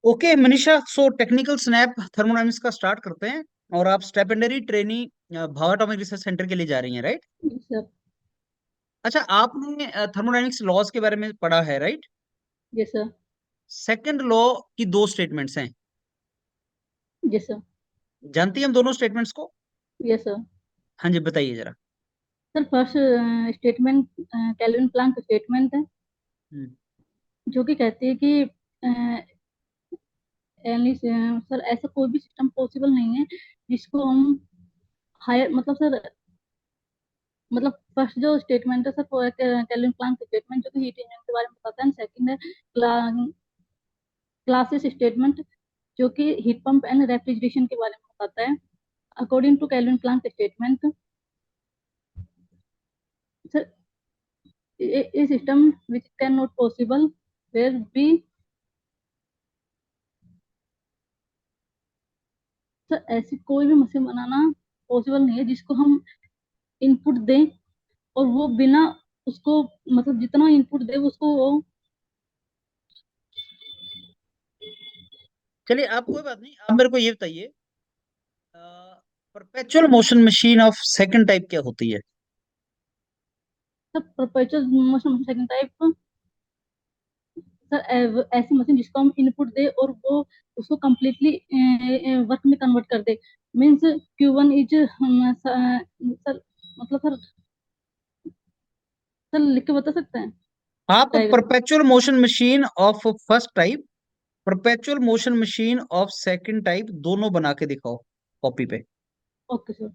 Okay Manisha, so technical snap thermodynamics का start करते हैं। और आप stipendiary trainee Bhabha atomic research centre के लिए जा रही हैं, राइट? सर। अच्छा, आपने थर्मोडायनेमिक्स लॉज के बारे में पढ़ा है, right? Yes sir. Second law की दो स्टेटमेंट्स हैं। Yes sir. जानती हैं हम दोनों स्टेटमेंट्स को? Yes sir. हाँ जी, बताइए जरा। Sir first statement Kelvin Planck statement है, हम्म। जो कि कहती है कि सर ऐसा कोई भी सिस्टम पॉसिबल नहीं है जिसको हम हायर मतलब सर मतलब फर्स्ट जो स्टेटमेंट है सर वो है कैल्विन प्लैंक स्टेटमेंट, जो कि हीट इंजन के बारे में बताता है। सेकंड है क्लासिस स्टेटमेंट, जो कि हीट पंप एंड रेफ्रिजरेशन के बारे में बताता है। According to Kelvin Planck statement sir, a system which cannot possible where भी सर ऐसी कोई भी मशीन बनाना पॉसिबल नहीं है जिसको हम इनपुट दें और वो बिना उसको मतलब जितना इनपुट दे उसको वो चलिए, आप कोई बात नहीं, आप मेरे को ये बताइए, perpetual motion machine of second type क्या होती है? सब perpetual motion second type sir ऐसी मशीन जिसको हम इनपुट दे और वो उसको कम्प्लीटली वर्क में कन्वर्ट कर दे। मीन्स Q1 इज सर मतलब सर लिख के बता सकते हैं आप diagram. Perpetual motion machine of first type, perpetual motion machine of second type दोनों बना के दिखाओ कॉपी पे। Okay sir.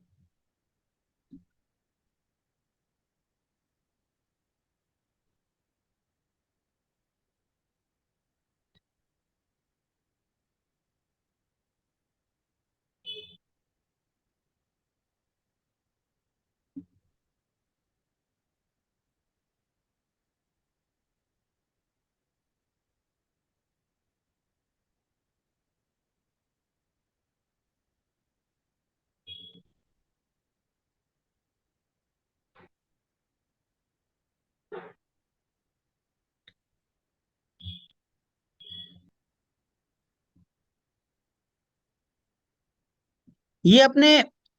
ये आपने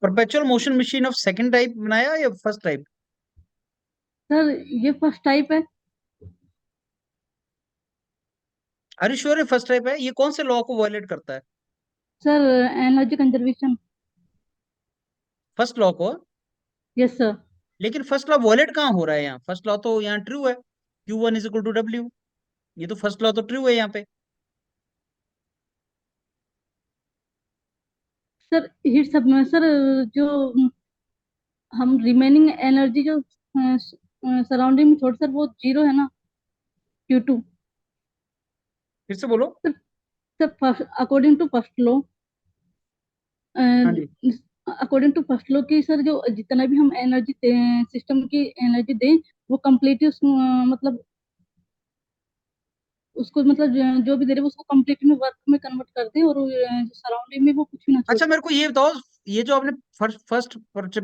perpetual motion machine of second type बनाया या फर्स्ट टाइप? सर ये फर्स्ट टाइप है। अरे श्योर है फर्स्ट टाइप है। ये कौन से लॉ को वायलेट करता है? Sir energy conservation. First law को। Yes sir. लेकिन फर्स्ट लॉ वायलेट कहाँ हो रहा है यहाँ? फर्स्ट लॉ तो यहाँ ट्रू है, Q1 = W। ये तो फर्स्ट लॉ तो ट्रू है यहाँ पे। सर हीट सब में सर जो हम रिमेनिंग एनर्जी जो सराउंडिंग में छोड़ सर वो जीरो है ना, Q2। फिर से बोलो। Sir sir according to first law हाँ जी। अकॉर्डिंग टू फर्स्ट लॉ की सर जो जितना भी हम एनर्जी सिस्टम की एनर्जी दें वो कम्प्लीटली मतलब उसको मतलब जो भी दे रहे हैं उसको कम्प्लीटली में वर्क में कन्वर्ट कर दे और सराउंडिंग में वो कुछ भी ना अच्छा, छोड़े। मेरे को ये बताओ, ये जो आपने first first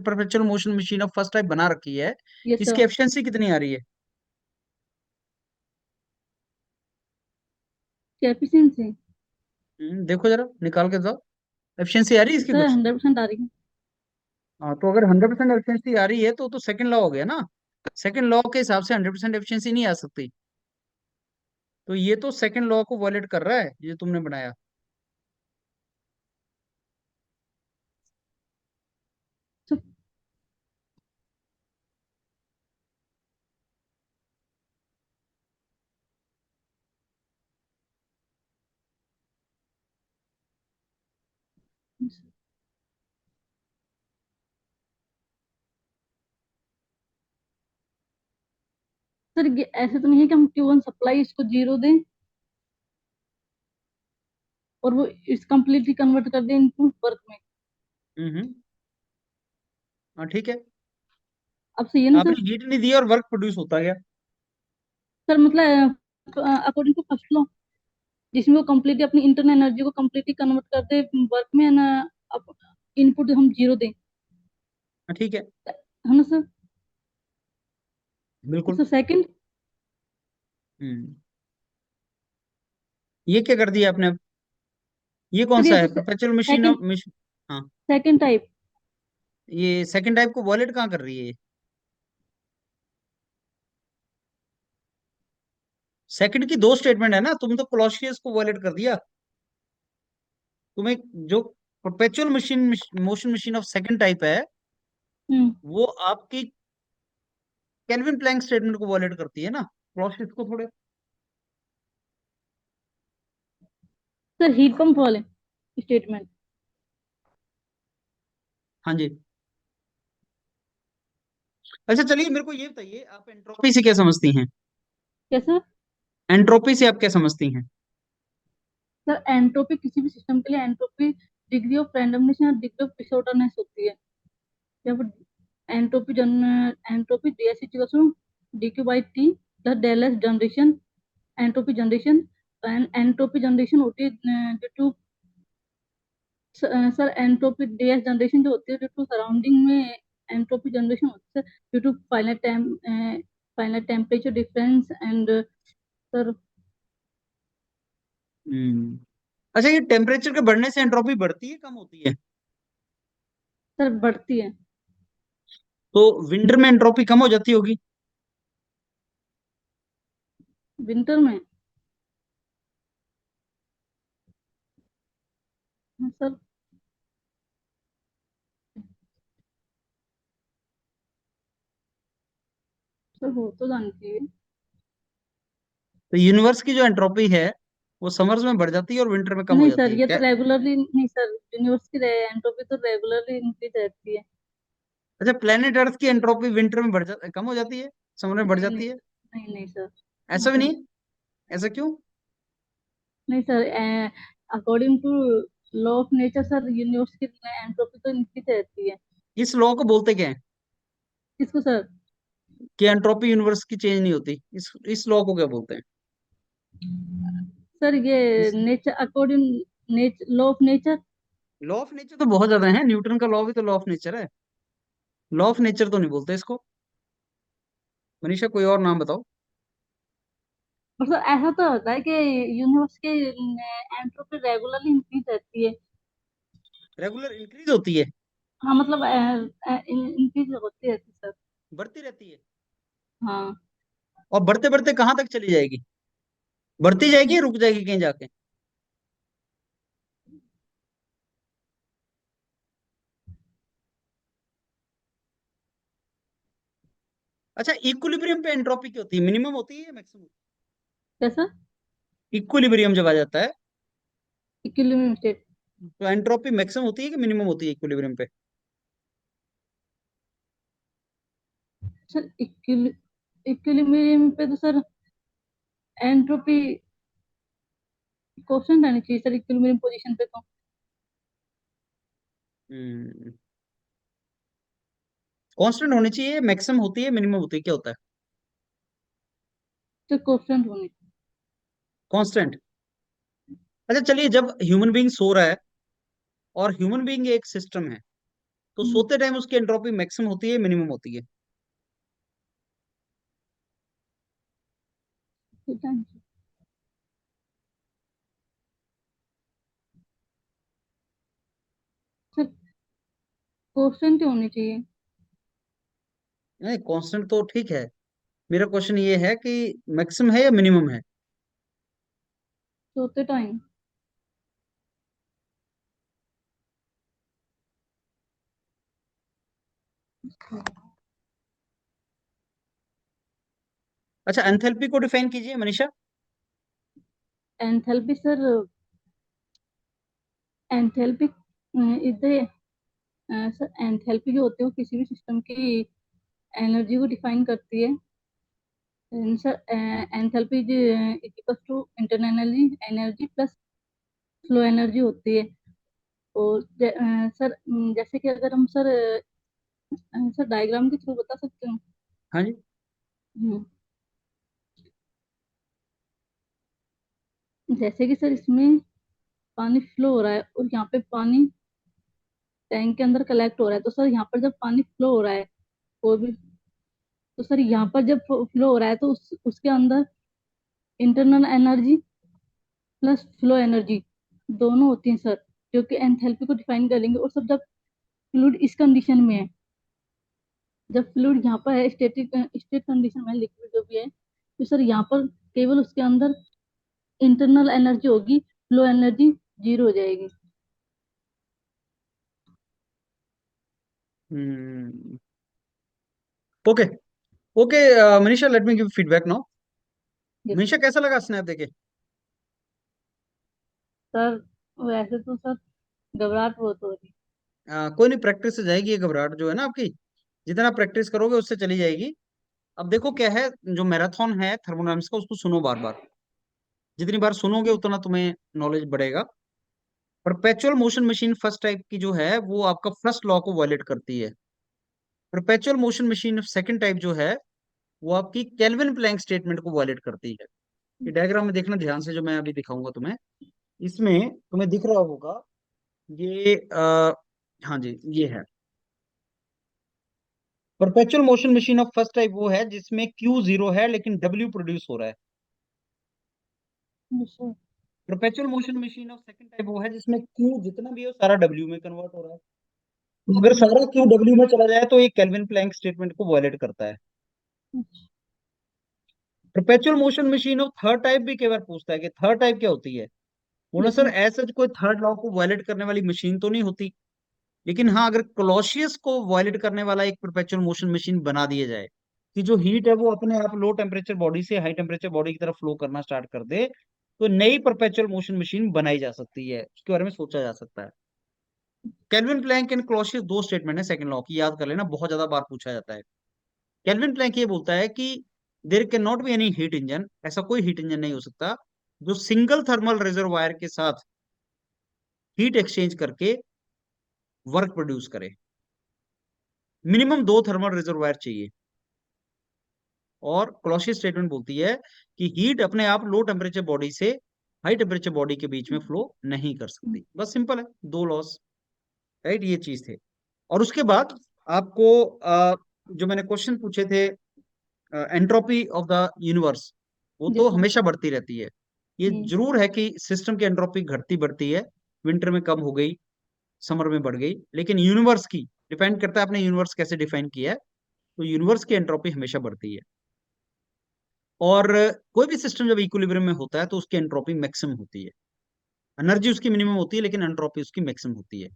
perpetual motion machine of first type बना रखी है, यस इसकी सर। एफिशिएंसी कितनी आ रही है? कैपेसिटी देखो जरा, निकाल के बताओ। एफिशिएंसी आ रही है इसकी सर कुछ? 100% आ रही है। हाँ, तो अगर 100% एफिशिएंसी आ रही है तो सेकंड लॉ हो गया ना। सेकंड लॉ के हिसाब से 100% एफिशिएंसी नहीं आ सकती। तो ये तो सेकंड लॉ को वॉलेट कर रहा है ये तुमने बनाया। सर सर ये ऐसे तो नहीं है कि हम Q1 सप्लाई इसको जीरो दें और वो इस कंप्लीटली कन्वर्ट कर दे इनटू वर्क में। हम्म। हाँ ठीक है। अब सही है ना सर? आपने हीट नहीं दी और वर्क प्रोड्यूस होता गया। सर मतलब अकॉर्डिंग टू फर्स्ट लॉ जिसमें वो कंप्लीटली अपनी इंटरनल एनर्जी को कंप्लीटली कन्वर्ट कर दे वर्क में ना, इनपुट हम जीरो दें, हाँ ठीक है। है ना सर? बिल्कुल। सर सेकंड हम्म। ये क्या कर दिया आपने? ये कौन सर सा ये है, तो परपेचुअल मशीन सेकंड ऑफ हाँ। Second type. ये सेकंड टाइप को वॉलेट कहाँ कर रही है? सेकंड की दो स्टेटमेंट है ना, तुम तो कोलोसियस को वॉलेट कर दिया। तुम्हें जो perpetual machine motion machine of second type है, हम्म। वो आपकी केल्विन प्लैंक स्टेटमेंट को वॉलेट करती है ना, कोलोसियस को थोड़े। सर हीट पंप वाले स्टेटमेंट। हाँ जी। अच्छा चलिए, मेरे को ये बताइए, आप एंट्रोपी से क्या समझती हैं? कैसा? एंट्रोपी से आप क्या समझती हैं? सर एंट्रोपी किसी भी सिस्टम के लिए एंट्रोपी डिग्री ऑफ रैंडमनेस या डिग्री ऑफ डिसऑर्डरनेस होती है। जब एंट्रोपी जन entropy ds equals to dq by t plus del s generation entropy generation. And entropy generation होती है due to sir entropy ds generation जो होती है ड्यू टू सराउंडिंग में एंट्रोपी जनरेशन होती है due to final temperature difference and sir. Hmm. अच्छा, ये टेम्परेचर के बढ़ने से एंट्रोपी बढ़ती है कम होती है? सर बढ़ती है। तो विंटर में एंट्रोपी कम हो जाती होगी। विंटर में सर सर हो तो जानी चाहिए। तो यूनिवर्स की जो एंट्रोपी है, वो समर्स में बढ़ जाती है और विंटर में कम हो नहीं जाती सर, है ये तो क्या? रेगुलरली नहीं सर, यूनिवर्स की एंट्रोपी तो रेगुलरली इंक्रीज रहती है। अच्छा, प्लेनेट अर्थ की एंट्रोपी विंटर में कम हो जाती है, समर में बढ़ नहीं नहीं जाती है? नहीं नहीं सर, ऐसा भी ऐसा नहीं? नहीं। ऐसा क्यों? नहीं sir, according to law of nature sir universe की एंट्रोपी तो इंक्रीज रहती है। इस लॉ को बोलते क्या है? किसको सर? कि एंट्रोपी यूनिवर्स की चेंज नहीं होती, इस लॉ को क्या बोलते हैं? सर ये इस nature according nature law of nature. Law of nature तो बहुत ज्यादा है, न्यूटन का लॉ भी तो लॉ ऑफ नेचर है। लॉ ऑफ नेचर तो नहीं बोलते इसको। मनीषा, कोई और नाम बताओ। मतलब ऐसा तो होता है कि यूनिवर्स की एंट्रोपी रेगुलरली इंक्रीज रहती है। रेगुलर इंक्रीज होती है? हाँ मतलब इंक्रीज होती रहती है सर। बढ़ती रहती है? हाँ और बढ़ते बढ़ते कहाँ तक चली जाएगी? बढ़ती जाएगी या रुक जाएगी कहीं जाके? अच्छा, इक्विलिब्रियम पे एंट्रोपी क्या होती है, मिनिमम होती है या मैक्सिमम? कैसा? इक्विलिब्रियम जब आ जाता है, इक्विलिब्रियम। तो एंट्रोपी मैक्सिमम होती है कि मिनिमम होती है इक्विलिब्रियम पे? सर इक्विलिब्रियम पे तो सर एंट्रोपी क्वेश्चन रहनी चाहिए सर, इक्विलिब्रियम पोजीशन पे तो। हम्म। कांस्टेंट होनी चाहिए, मैक्सिमम होती है, मिनिमम होती है, क्या होता है? तो क्वेश्चन होनी चाहिए। कांस्टेंट। अच्छा चलिए, जब ह्यूमन बीइंग सो रहा है, और ह्यूमन बीइंग एक सिस्टम है, तो हम्म, सोते टाइम उसकी एंट्रोपी मैक्सिमम होती है, मिनिमम होती है? ठीक है सर, क्वेश्चन तो होनी चाहिए। नहीं, कांस्टेंट तो ठीक है। मेरा क्वेश्चन ये है कि मैक्सिमम है या मिनिमम है? सोते टाइम। अच्छा, एंथैल्पी को डिफाइन कीजिए मनीषा। एंथैल्पी सर, एंथैल्पी इधर सर एंथैल्पी जो होती है वो किसी भी सिस्टम की एनर्जी को डिफाइन करती है। Sir enthalpy equals to internal energy energy plus flow energy होती है। और सर जैसे कि अगर हम सर सर डायग्राम के थ्रू बता सकते हो? हाँ जी। हम्म, जैसे कि सर इसमें पानी फ्लो हो रहा है और यहाँ पे पानी टैंक के अंदर कलेक्ट हो रहा है, तो सर यहाँ पर जब पानी फ्लो हो रहा है और भी, तो सर यहाँ पर जब फ्लो हो रहा है तो उसके अंदर internal energy plus flow energy दोनों होती हैं सर, क्योंकि एंथैल्पी को डिफाइन करेंगे, और सब जब फ्लूइड इस कंडीशन में है, जब फ्लूइड यहाँ पर है स्टेटिक स्टेट कंडीशन में, लिक्विड जो भी है, तो सर यहाँ पर केवल उसके अंदर इंटरनल एनर्जी होगी, फ्लो एनर्जी जीरो हो जाएगी। Okay okay Manisha, let me give feedback now. Yes Manisha, कैसा लगा स्नैप देखे? सर, वैसे तो सर घबराहट बहुत हो रही। कोई नहीं, प्रैक्टिस से जाएगी ये घबराहट जो है ना आपकी। जितना प्रैक्टिस करोगे उससे चली जाएगी। अब देखो क्या है, जो मैराथन है थर्मोडायनामिक्स का, उसको सुनो बार बार। जितनी बार सुनोगे उतना तुम्हें नॉलेज बढ़ेगा। Perpetual motion machine first type की जो है वो आपका फर्स्ट लॉ को वायलेट करती है। Perpetual motion machine second type जो है वो आपकी केल्विन प्लैंक स्टेटमेंट को वायलेट करती है। ये डायग्राम में देखना ध्यान से, जो मैं अभी दिखाऊंगा तुम्हें, इसमें तुम्हें दिख रहा होगा ये हाँ जी, ये है perpetual motion machine of first type. वो है जिसमें क्यू जीरो है लेकिन डब्ल्यू प्रोड्यूस हो रहा है। Sir perpetual motion machine of second type वो है जिसमें क्यू जितना भी हो सारा डब्ल्यू में कन्वर्ट हो रहा है। तो अगर सारा क्यू डब्ल्यू में चला जाए तो ये केल्विन प्लैंक स्टेटमेंट को वायलेट करता है। Perpetual motion machine of third type भी कई बार पूछता है कि थर्ड टाइप क्या होती है। बोला यस सर सर। ऐसा कोई थर्ड लॉ को वायलेट करने वाली मशीन तो नहीं होती, लेकिन हाँ अगर कोलोसियस को वायलेट करने वाला एक परपेचुअल मोशन मशीन बना दिया जाए कि जो हीट है वो अपने आप लो टेम्परेचर बॉडी से हाई टेम्परेचर बॉडी की तरफ फ्लो करना स्टार्ट कर दे, तो नई परपेचुअल मोशन मशीन बनाई जा सकती है, उसके बारे में सोचा जा सकता है। केल्विन प्लैंक एंड क्लॉसियस दो स्टेटमेंट है सेकंड लॉ की, याद कर लेना, बहुत ज्यादा बार पूछा जाता है। केल्विन प्लैंक ये बोलता है कि there can not be any heat engine, ऐसा कोई हीट इंजन नहीं हो सकता जो सिंगल थर्मल रिजर्वायर के साथ हीट एक्सचेंज करके वर्क प्रोड्यूस करे। मिनिमम दो थर्मल रिजर्वायर चाहिए। और क्लॉसियस स्टेटमेंट बोलती है कि हीट अपने आप लो टेम्परेचर बॉडी से हाई टेम्परेचर बॉडी के बीच में फ्लो नहीं कर सकती। बस सिंपल है, दो लॉस, राइट, ये चीज थे। और उसके बाद आपको जो मैंने क्वेश्चन पूछे थे, एंट्रोपी ऑफ द यूनिवर्स, वो तो यस सर। हमेशा बढ़ती रहती है। ये जरूर है कि सिस्टम की एंट्रोपी घटती बढ़ती है, विंटर में कम हो गई, समर में बढ़ गई, लेकिन यूनिवर्स की डिपेंड करता है आपने यूनिवर्स कैसे डिफाइन किया है। तो यूनिवर्स की एंट्रोपी हमेशा बढ़ती है। और कोई भी सिस्टम जब इक्विलिब्रियम में होता है तो उसकी एंट्रोपी मैक्सिमम होती है। एनर्जी उसकी मिनिमम होती है लेकिन एंट्रोपी उसकी मैक्सिमम होती है।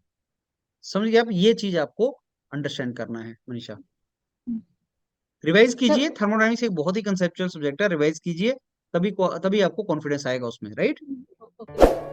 समझ गए आप? ये चीज आपको अंडरस्टैंड करना है मनीषा। रिवाइज सर कीजिए, थर्मोडायनामिक्स एक बहुत ही कंसेप्चुअल सब्जेक्ट है, रिवाइज कीजिए, तभी तभी आपको कॉन्फिडेंस आएगा उसमें, राइट। ओके।